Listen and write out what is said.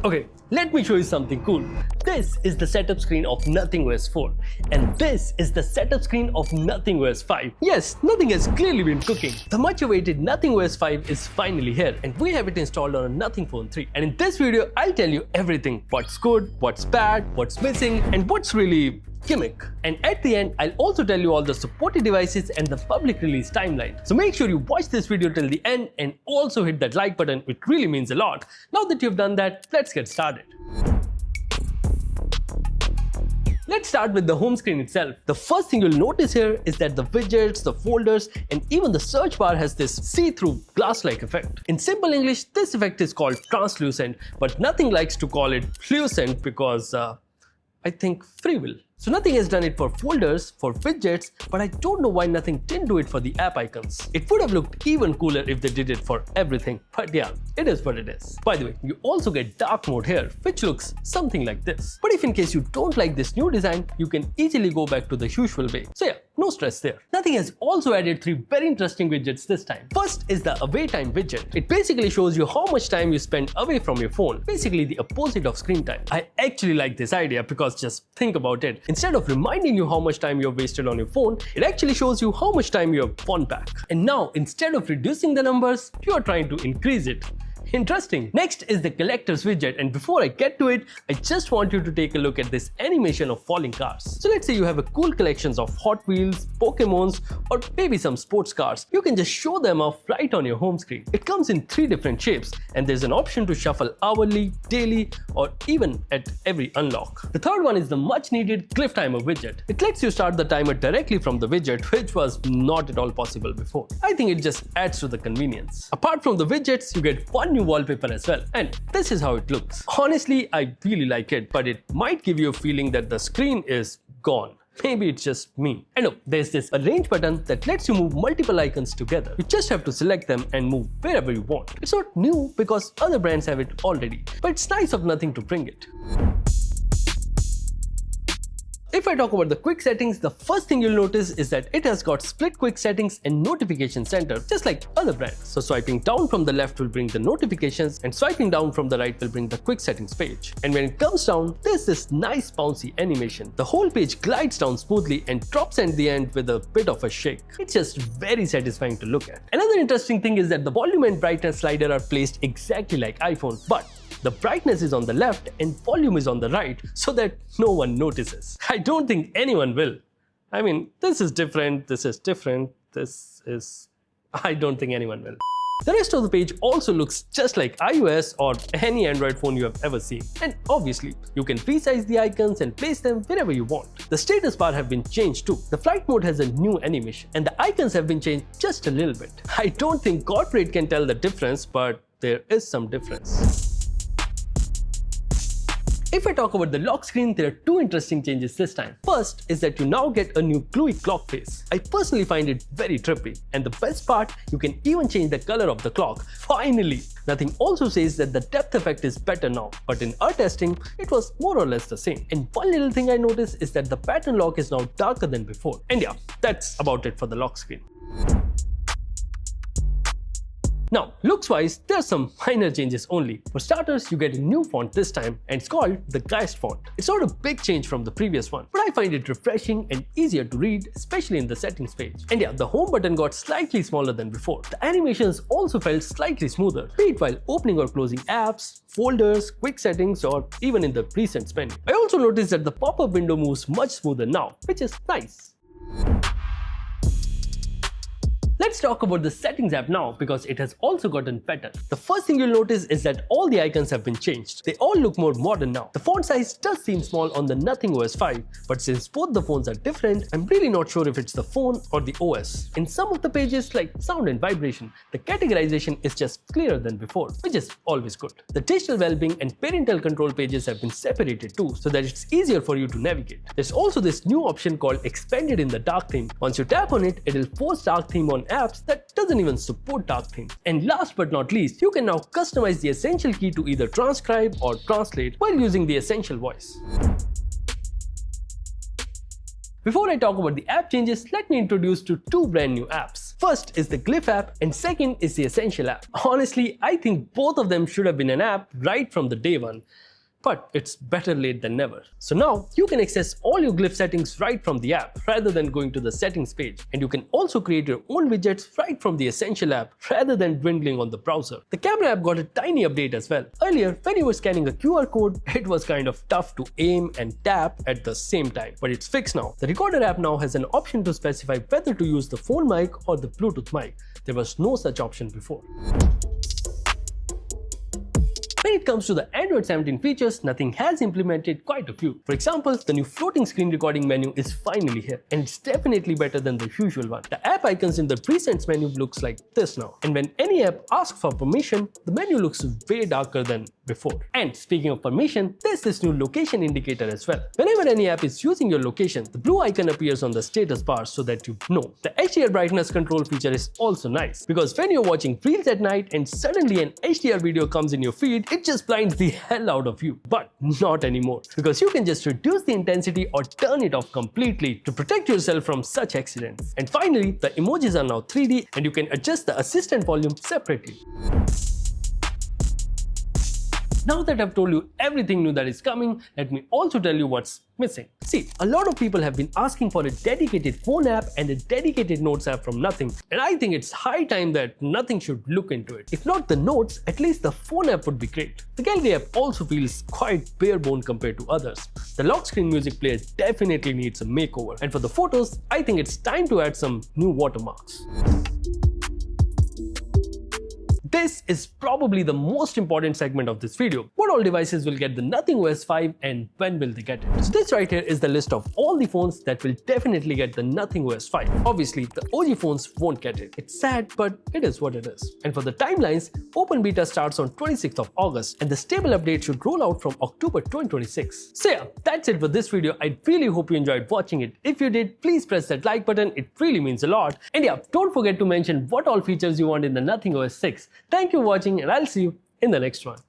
Okay, let me show you something cool. This is the setup screen of NothingOS 4 and this is the setup screen of NothingOS 5. Yes, Nothing has clearly been cooking. The much awaited NothingOS 5 is finally here and we have it installed on a Nothing Phone 3. And in this video, I'll tell you everything. What's good, what's bad, what's missing and what's really gimmick. And at the end, I'll also tell you all the supported devices and the public release timeline. So make sure you watch this video till the end and also hit that like button. It really means a lot. Now that you've done that, let's get started. Let's start with the home screen itself. The first thing you'll notice here is that the widgets, the folders, and even the search bar has this see-through glass-like effect. In simple English, this effect is called translucent, but Nothing likes to call it fluorescent because I think free will. So Nothing has done it for folders, for widgets, but I don't know why Nothing didn't do it for the app icons. It would have looked even cooler if they did it for everything, but yeah, it is what it is. By the way, you also get dark mode here, which looks something like this. But if in case you don't like this new design, you can easily go back to the usual way. So yeah, no stress there. Nothing has also added 3 very interesting widgets this time. First is the away time widget. It basically shows you how much time you spend away from your phone, basically the opposite of screen time. I actually like this idea because just think about it. Instead of reminding you how much time you have wasted on your phone, it actually shows you how much time you have won back. And now, instead of reducing the numbers, you are trying to increase it. Interesting. Next is the collectors widget, and before I get to it, I just want you to take a look at this animation of falling cars. So let's say you have a cool collections of Hot Wheels, Pokemons, or maybe some sports cars. You can just show them off right on your home screen. It comes in 3 different shapes, and there's an option to shuffle hourly, daily, or even at every unlock. The third one is the much needed cliff timer widget. It lets you start the timer directly from the widget, which was not at all possible before. I think it just adds to the convenience. Apart from the widgets, you get one new wallpaper as well, and this is how it looks. Honestly, I really like it, but it might give you a feeling that the screen is gone. Maybe it's just me. I know there's this arrange button that lets you move multiple icons together. You just have to select them and move wherever you want. It's not new because other brands have it already, but it's nice of Nothing to bring it. If I talk about the quick settings, the first thing you'll notice is that it has got split quick settings and notification center, just like other brands. So swiping down from the left will bring the notifications and swiping down from the right will bring the quick settings page. And when it comes down, there's this nice bouncy animation. The whole page glides down smoothly and drops at the end with a bit of a shake. It's just very satisfying to look at. Another interesting thing is that the volume and brightness slider are placed exactly like iPhone, but the brightness is on the left and volume is on the right so that no one notices. I don't think anyone will. I mean, this is different, this is different, I don't think anyone will. The rest of the page also looks just like iOS or any Android phone you have ever seen. And obviously, you can resize the icons and place them wherever you want. The status bar have been changed too. The flight mode has a new animation and the icons have been changed just a little bit. I don't think corporate can tell the difference, but there is some difference. If I talk about the lock screen, there are 2 interesting changes this time. First is that you now get a new gluey clock face. I personally find it very trippy. And the best part, you can even change the color of the clock. Finally! Nothing also says that the depth effect is better now, but in our testing, it was more or less the same. And one little thing I noticed is that the pattern lock is now darker than before. And yeah, that's about it for the lock screen. Now, looks-wise, there are some minor changes only. For starters, you get a new font this time, and it's called the Geist font. It's not a big change from the previous one, but I find it refreshing and easier to read, especially in the settings page. And yeah, the home button got slightly smaller than before. The animations also felt slightly smoother, be it while opening or closing apps, folders, quick settings, or even in the presets menu. I also noticed that the pop-up window moves much smoother now, which is nice. Let's talk about the settings app now because it has also gotten better. The first thing you'll notice is that all the icons have been changed. They all look more modern now. The font size does seem small on the NothingOS 5, but since both the phones are different, I'm really not sure if it's the phone or the OS. In some of the pages like sound and vibration, the categorization is just clearer than before, which is always good. The digital well-being and parental control pages have been separated too, so that it's easier for you to navigate. There's also this new option called Expanded in the Dark theme. Once you tap on it, it'll force dark theme on apps that doesn't even support dark theme. And last but not least, you can now customize the essential key to either transcribe or translate while using the essential voice. Before I talk about the app changes, let me introduce you to 2 brand new apps. First is the Glyph app and second is the Essential app. Honestly, I think both of them should have been an app right from the day one. But it's better late than never. So now you can access all your glyph settings right from the app rather than going to the settings page. And you can also create your own widgets right from the Essential app rather than dwindling on the browser. The camera app got a tiny update as well. Earlier, when you were scanning a QR code, it was kind of tough to aim and tap at the same time. But it's fixed now. The Recorder app now has an option to specify whether to use the phone mic or the Bluetooth mic. There was no such option before. When it comes to the Android 17 features, nothing has implemented quite a few. For example, the new floating screen recording menu is finally here, and it's definitely better than the usual one. The app icons in the presets menu looks like this now, and when any app asks for permission, the menu looks way darker than before. And speaking of permission, there's this new location indicator as well. Whenever any app is using your location, the blue icon appears on the status bar so that you know. The HDR brightness control feature is also nice, because when you're watching Reels at night and suddenly an HDR video comes in your feed, it just blinds the hell out of you. But not anymore, because you can just reduce the intensity or turn it off completely to protect yourself from such accidents. And finally, the emojis are now 3D and you can adjust the assistant volume separately. Now that I've told you everything new that is coming, let me also tell you what's missing. See, a lot of people have been asking for a dedicated phone app and a dedicated notes app from Nothing, and I think it's high time that Nothing should look into it. If not the notes, at least the phone app would be great. The gallery app also feels quite bare bone compared to others. The Lockscreen music player definitely needs a makeover, and for the photos, I think it's time to add some new watermarks. This is probably the most important segment of this video. What all devices will get the Nothing OS 5 and when will they get it? So this right here is the list of all the phones that will definitely get the Nothing OS 5. Obviously, the OG phones won't get it. It's sad, but it is what it is. And for the timelines, open beta starts on 26th of August and the stable update should roll out from October 2026. So yeah, that's it for this video. I really hope you enjoyed watching it. If you did, please press that like button. It really means a lot. And yeah, don't forget to mention what all features you want in the Nothing OS 6. Thank you for watching and I'll see you in the next one.